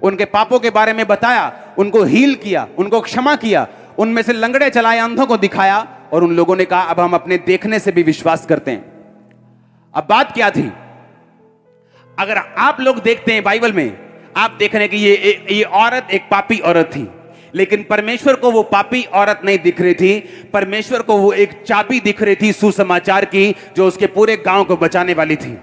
उनके पापों के बारे में बताया, उनको हील किया, उनको क्षमा किया, उनमें से लंगड़े चलाए, अंधों को दिखाया, और उन लोगों ने कहा अब हम अपने देखने से भी विश्वास करते हैं। अब बात क्या थी? अगर आप लोग देखते हैं बाइबल में, आप देख रहे हैं कि ये औरत एक पापी औरत थी, लेकिन परमेश्वर को वो पापी औरत नहीं दिख रही थी। परमेश्वर को वो एक चाबी दिख रही थी सुसमाचार की, जो उसके पूरे गांव को बचाने वाली थी।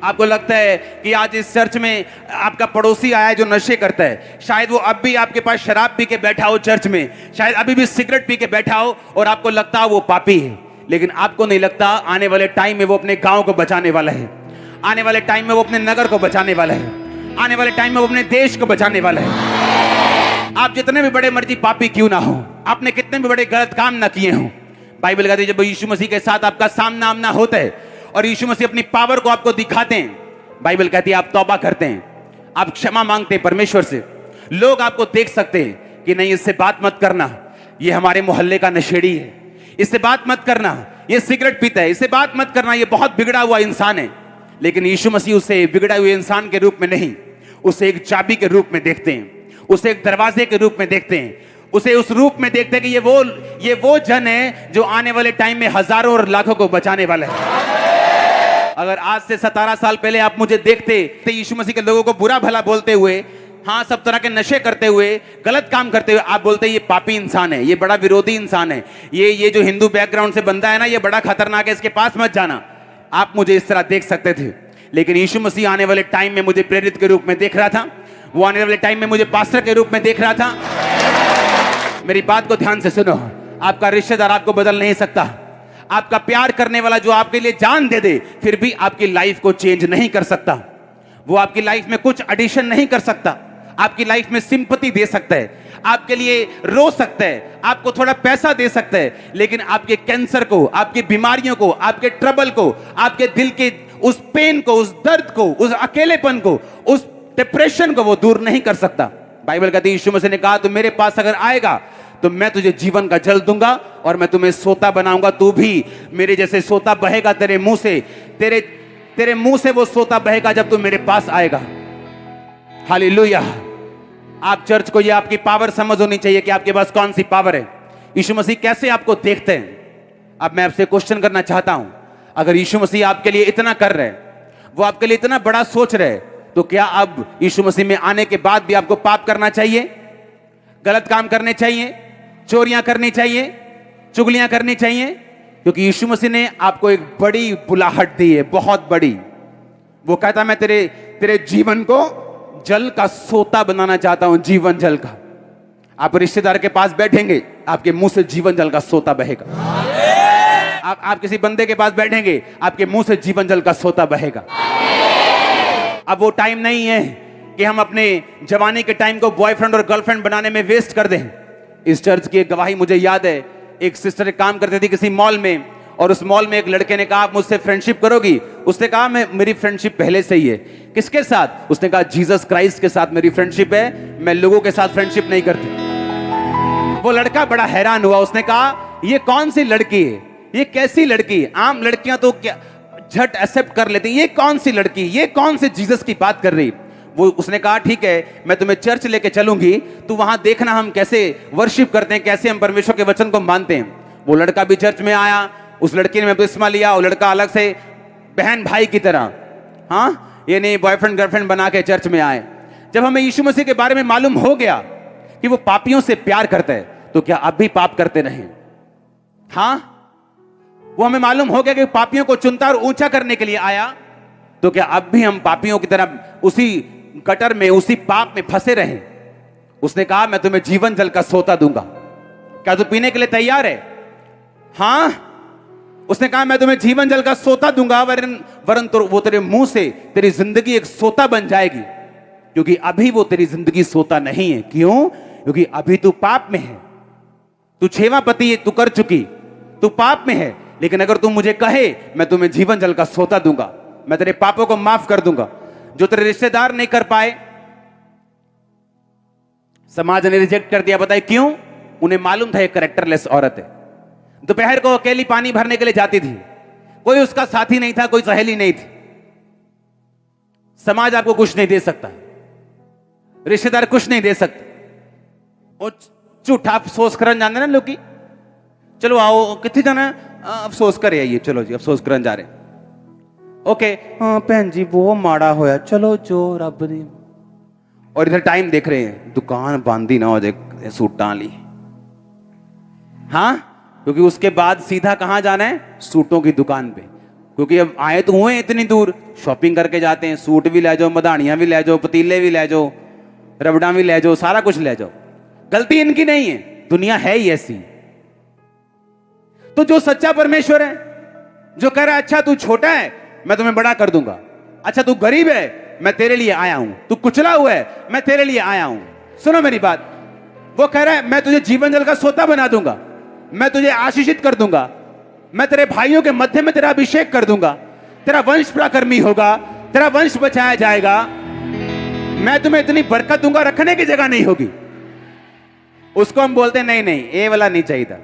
आपको लगता है कि आज इस चर्च में आपका पड़ोसी आया है जो नशे करता है, शायद वो अब भी आपके पास शराब पी के बैठा हो चर्च में, शायद अभी भी सिगरेट पी के बैठा हो और आपको लगता है वो पापी है, लेकिन आपको नहीं लगता आने वाले टाइम में वो अपने गांव को बचाने वाला है, आने वाले टाइम में वो अपने नगर को बचाने वाला है, आने वाले टाइम में वो अपने देश को बचाने वाला है। आप जितने भी बड़े मर्जी पापी क्यों ना हो, आपने कितने भी बड़े गलत काम ना किए हों, बाइबल कहती है जब यीशु मसीह के साथ आपका सामना आमना होता है और यीशु मसीह अपनी पावर को आपको दिखाते हैं, बाइबल कहती है आप तौबा करते हैं, आप क्षमा मांगते हैं परमेश्वर से, लोग आपको देख सकते हैं कि नहीं इससे बात मत करना, ये हमारे मोहल्ले का नशेड़ी है, इससे बात मत करना, ये सिगरेट पीता है, इससे बात मत करना, ये बहुत बिगड़ा हुआ इंसान है। लेकिन यीशु मसीह उसे बिगड़ा हुए इंसान के रूप में नहीं, उसे एक चाबी के रूप में देखते हैं, उसे एक दरवाजे के रूप में देखते हैं, उसे उस रूप में देखते हैं कि ये वो जन है जो आने वाले टाइम में हजारों और लाखों को बचाने वाला है। अगर आज से 17 साल पहले आप मुझे देखते तो यीशु मसीह के लोगों को बुरा भला बोलते हुए, हाँ सब तरह के नशे करते हुए, गलत काम करते हुए, आप बोलते ये पापी इंसान है, ये बड़ा विरोधी इंसान है, ये जो हिंदू बैकग्राउंड से बंदा है ना, ये बड़ा खतरनाक है, इसके पास मत जाना। आप मुझे इस तरह देख सकते थे, लेकिन यीशु मसीह आने वाले टाइम में मुझे प्रेरित के रूप में देख रहा था, वो आने वाले टाइम में मुझे पास्टर के रूप में देख रहा था। मेरी बात को ध्यान से सुनो, आपका रिश्तेदार आपको बदल नहीं सकता, आपका प्यार करने वाला जो आपके लिए जान दे दे फिर भी आपकी लाइफ को चेंज नहीं कर सकता, वो आपकी लाइफ में कुछ एडिशन नहीं कर सकता, आपकी लाइफ में सिंपैथी दे सकता है, आपके लिए रो सकता है, आपको थोड़ा पैसा दे सकता है, लेकिन आपके कैंसर को, आपकी बीमारियों को, आपके ट्रबल को, आपके दिल के उस पेन को, उस दर्द को, उस अकेलेपन को, उस डिप्रेशन को वो दूर नहीं कर सकता। बाइबल कहती है यीशु मसीह ने कहा तू मेरे पास अगर आएगा तो मैं तुझे जीवन का जल दूंगा और मैं तुम्हें सोता बनाऊंगा, तू भी मेरे जैसे सोता बहेगा तेरे मुंह से, तेरे मुंह से वो सोता बहेगा जब तू मेरे पास आएगा। हालेलुया। आप चर्च को ये आपकी पावर समझ होनी चाहिए कि आपके पास कौन सी पावर है, यीशु मसीह कैसे आपको देखते हैं। अब मैं आपसे क्वेश्चन करना चाहता हूं, अगर यीशु मसीह आपके लिए इतना कर रहे हैं, वो आपके लिए इतना बड़ा सोच रहे, तो क्या अब यीशु मसीह में आने के बाद भी आपको पाप करना चाहिए, गलत काम करने चाहिए, चोरियां करनी चाहिए, चुगलियां करनी चाहिए? क्योंकि यीशु मसीह ने आपको एक बड़ी बुलाहट दी है, बहुत बड़ी। वो कहता मैं तेरे जीवन को जल का सोता बनाना चाहता हूं, जीवन जल का। आप रिश्तेदार के पास बैठेंगे, आपके मुंह से जीवन जल का सोता बहेगा। आप किसी बंदे के पास बैठेंगे, आपके मुंह से जीवन जल का सोता बहेगा। अब वो टाइम नहीं है कि हम अपने जवानी के टाइम को बॉयफ्रेंड और गर्लफ्रेंड बनाने में वेस्ट कर दें। इस चर्च की एक गवाही मुझे याद है, एक सिस्टर काम करती थी किसी मॉल में, और उस मॉल में एक लड़के ने कहा आप मुझसे फ्रेंडशिप करोगी? उसने कहा मेरी फ्रेंडशिप पहले से ही है। किसके साथ? उसने कहा जीसस क्राइस्ट के साथ मेरी फ्रेंडशिप है, मैं लोगों के साथ फ्रेंडशिप नहीं करती। वो लड़का बड़ा हैरान हुआ, उसने कहा ये कौन सी लड़की है, ये कैसी लड़की? आम लड़कियां तो क्या झट एक्सेप्ट कर लेती, ये कौन सी लड़की, ये कौन से जीसस की बात कर रही? वो उसने कहा ठीक है मैं तुम्हें चर्च लेके चलूंगी, तू वहां देखना हम कैसे वर्शिप करते हैं, कैसे हम परमेश्वर के वचन को मानते हैं। वो लड़का भी चर्च में आया, उस लड़की ने बपतिस्मा लिया, वो लड़का अलग से बहन भाई की तरह, हाँ ये नहीं बॉयफ्रेंड गर्लफ्रेंड बना के चर्च में आए। जब हमें यीशु मसीह के बारे में मालूम हो गया कि वो पापियों से प्यार करता है, तो क्या अब भी पाप करते रहें? हाँ, वो हमें मालूम हो गया कि पापियों को चुनता और ऊंचा करने के लिए आया, तो क्या अब भी हम पापियों की तरह उसी गटर में, उसी पाप में फंसे रहें? उसने कहा मैं तुम्हें जीवन जल का सोता दूंगा, क्या तू पीने के लिए तैयार है? हाँ, उसने कहा मैं तुम्हें जीवन जल का सोता दूंगा, वरन तो वो तेरे मुंह से तेरी जिंदगी एक सोता बन जाएगी, क्योंकि अभी वो तेरी जिंदगी सोता नहीं है। क्यों? क्योंकि अभी तू पाप में है, तू 6वां पति तू कर चुकी, तू पाप में है। लेकिन अगर तू मुझे कहे मैं तुम्हें जीवन जल का सोता दूंगा, मैं तेरे पापों को माफ कर दूंगा, जो तेरे रिश्तेदार नहीं कर पाए, समाज ने रिजेक्ट कर दिया। बताए क्यों? उन्हें मालूम था ये कैरेक्टरलेस औरत है। दोपहर को अकेली पानी भरने के लिए जाती थी, कोई उसका साथी नहीं था, कोई सहेली नहीं थी। समाज आपको कुछ नहीं दे सकता, रिश्तेदार कुछ नहीं दे सकते। वो झूठा अफसोस करन जाते ना लोग, चलो आओ कितने जाना अफसोस करे आइए, चलो जी अफसोस करन जा रहे, ओके हाँ भैन जी वो माड़ा होया, चलो जो रब ने। और इधर टाइम देख रहे हैं, दुकान बंद ही ना हो जाए सूटा ली। हाँ, क्योंकि उसके बाद सीधा कहां जाना है, सूटों की दुकान पे, क्योंकि अब आए तो हुए इतनी दूर, शॉपिंग करके जाते हैं, सूट भी ले जाओ, मधानियां भी ले जाओ, पतीले भी ले जाओ, रबड़ा भी ले जाओ, सारा कुछ ले जाओ। गलती इनकी नहीं है, दुनिया है ही ऐसी। तो जो सच्चा परमेश्वर है, जो कह रहा है अच्छा तू छोटा है मैं तुम्हें बड़ा कर दूंगा, अच्छा तू गरीब है मैं तेरे लिए आया हूं, तू कुचला हुआ है मैं तेरे लिए आया हूं, सुनो मेरी बात। वो कह रहा है मैं तुझे जीवन जल का सोता बना दूंगा, मैं तुझे आशीषित कर दूंगा, मैं तेरे भाइयों के मध्य में तेरा अभिषेक कर दूंगा, तेरा वंश पराक्रमी होगा, तेरा वंश बचाया जाएगा, मैं तुम्हें इतनी बरकत दूंगा रखने की जगह नहीं होगी। उसको हम बोलते हैं नहीं नहीं ये वाला नहीं चाहिए।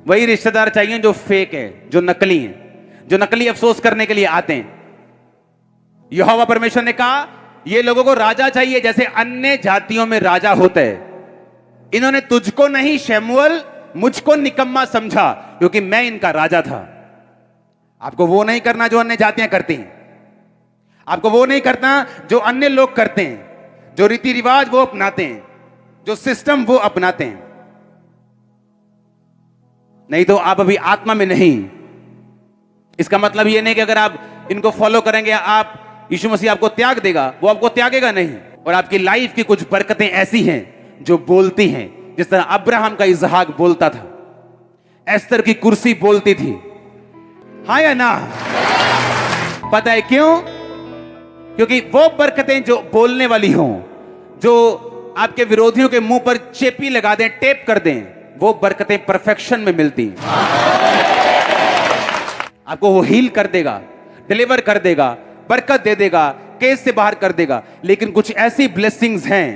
वही रिश्तेदार चाहिए जो फेक है, जो नकली है, जो नकली अफसोस करने के लिए आते हैं। यहोवा परमेश्वर ने कहा ये लोगों को राजा चाहिए जैसे अन्य जातियों में राजा होते हैं। इन्होंने तुझको नहीं शमूएल मुझको निकम्मा समझा क्योंकि मैं इनका राजा था। आपको वो नहीं करना जो अन्य जातियां करती हैं, आपको वो नहीं करना जो अन्य लोग करते हैं, जो रीति रिवाज वो अपनाते हैं, जो सिस्टम वो अपनाते हैं। नहीं तो आप अभी आत्मा में नहीं। इसका मतलब ये नहीं कि अगर आप इनको फॉलो करेंगे आप यीशु मसीह आपको त्याग देगा, वो आपको त्यागेगा नहीं। और आपकी लाइफ की कुछ बरकतें ऐसी हैं जो बोलती हैं, जिस तरह अब्राहम का इसहाक बोलता था, एस्तर की कुर्सी बोलती थी, हाँ या ना? पता है क्यों? क्योंकि वो बरकतें जो बोलने वाली हों, जो आपके विरोधियों के मुंह पर चेपी लगा दें, टेप कर दें, वो बरकतें परफेक्शन में मिलती हैं। आपको वो हील कर देगा, डिलीवर कर देगा, बरकत दे देगा, केस से बाहर कर देगा। लेकिन कुछ ऐसी ब्लेसिंग्स हैं,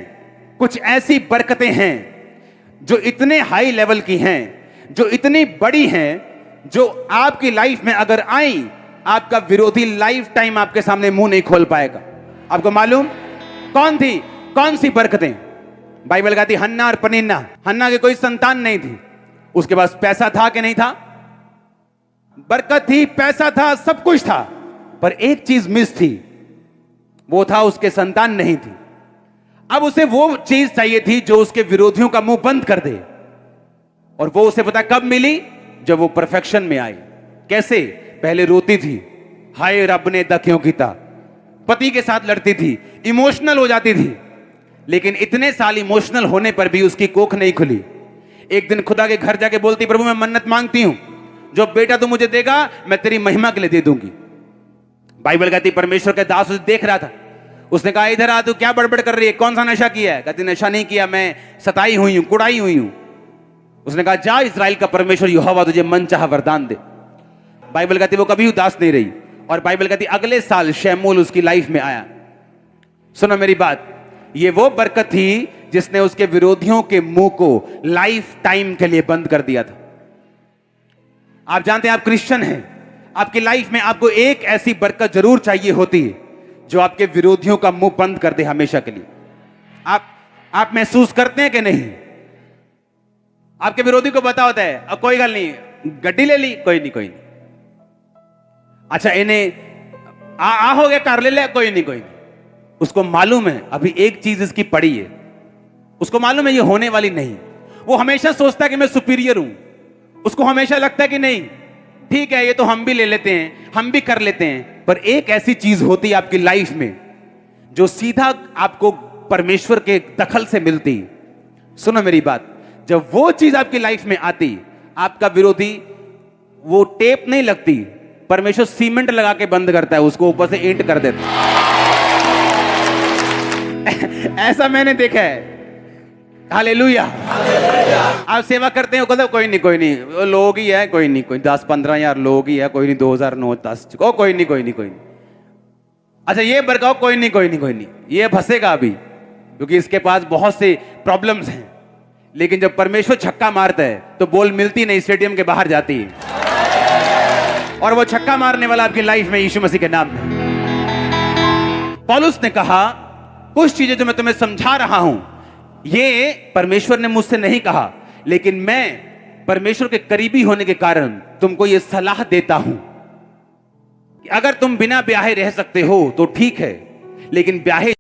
कुछ ऐसी बरकतें हैं जो इतने हाई लेवल की हैं, जो इतनी बड़ी हैं, जो आपकी लाइफ में अगर आई, आपका विरोधी लाइफ टाइम आपके सामने मुंह नहीं खोल पाएगा। आपको मालूम कौन थी, कौन सी बरकतें? बाइबल कहती हन्ना और पनिन्ना। हन्ना की कोई संतान नहीं थी, उसके पास पैसा था कि नहीं था? बरकत थी, पैसा था, सब कुछ था, पर एक चीज मिस थी, वो था उसके संतान नहीं थी। अब उसे वो चीज चाहिए थी जो उसके विरोधियों का मुंह बंद कर दे। और वो उसे पता कब मिली? जब वो परफेक्शन में आई। कैसे? पहले रोती थी, हाय रब ने दा क्यों कीता, पति के साथ लड़ती थी, इमोशनल हो जाती थी, लेकिन इतने साल इमोशनल होने पर भी उसकी कोख नहीं खुली। एक दिन खुदा के घर जाके बोलती, प्रभु मैं मन्नत मांगती हूं, जो बेटा तू मुझे देगा मैं तेरी महिमा के लिए दे दूंगी। बाइबल कहती परमेश्वर के दास उसे देख रहा था, उसने कहा इधर आ, तू क्या बड़बड़ कर रही है, कौन सा नशा किया है? कहती नशा नहीं किया, मैं सताई हुई हूं, कुड़ाई हुई हूं। उसने कहा जा, इस्राएल का परमेश्वर यहोवा तुझे मन चाहा वरदान दे। बाइबल कहती वो कभी उदास नहीं रही। और बाइबल कहती अगले साल शमूएल उसकी लाइफ में आया। सुनो मेरी बात, ये वो बरकत थी जिसने उसके विरोधियों के मुंह को लाइफ टाइम के लिए बंद कर दिया था। आप जानते हैं आप क्रिश्चियन हैं, आपकी लाइफ में आपको एक ऐसी बरकत जरूर चाहिए होती है जो आपके विरोधियों का मुंह बंद कर दे हमेशा के लिए। आप महसूस करते हैं कि नहीं? आपके विरोधी को पता होता है अब कोई गल नहीं, गड्डी ले ली, कोई नहीं कोई नहीं, अच्छा इन्हें आ हो गया, कार ले ले, कोई नहीं कोई नहीं। उसको मालूम है अभी एक चीज इसकी पड़ी है, उसको मालूम है ये होने वाली नहीं। वो हमेशा सोचता है कि मैं सुपीरियर हूं, उसको हमेशा लगता है कि नहीं ठीक है ये तो हम भी ले लेते हैं, हम भी कर लेते हैं। पर एक ऐसी चीज होती है आपकी लाइफ में जो सीधा आपको परमेश्वर के दखल से मिलती। सुनो मेरी बात, जब वो चीज आपकी लाइफ में आती, आपका विरोधी वो टेप नहीं लगती, परमेश्वर सीमेंट लगा के बंद करता है, उसको ऊपर से ईंट कर देता है। ऐसा मैंने देखा है। हालेलुया। आप सेवा करते हैं, कहते कोई नहीं कोई नहीं, लोग ही है, कोई नहीं कोई 10-15 हजार लोग ही है, कोई नहीं 2009-10 ओ कोई नहीं कोई नहीं कोई नहीं, अच्छा ये बरकाओ, कोई नहीं कोई नहीं कोई नहीं, ये फंसेगा अभी क्योंकि इसके पास बहुत से प्रॉब्लम्स हैं। लेकिन जब परमेश्वर छक्का मारता है तो बॉल मिलती नहीं, स्टेडियम के बाहर जाती है। और वो छक्का मारने वाला आपकी लाइफ में यीशु मसीह के नाम में। पौलुस ने कहा कुछ चीजें जो मैं तुम्हें समझा रहा हूं, ये परमेश्वर ने मुझसे नहीं कहा, लेकिन मैं परमेश्वर के करीबी होने के कारण तुमको ये सलाह देता हूं कि अगर तुम बिना ब्याहे रह सकते हो तो ठीक है, लेकिन ब्याहे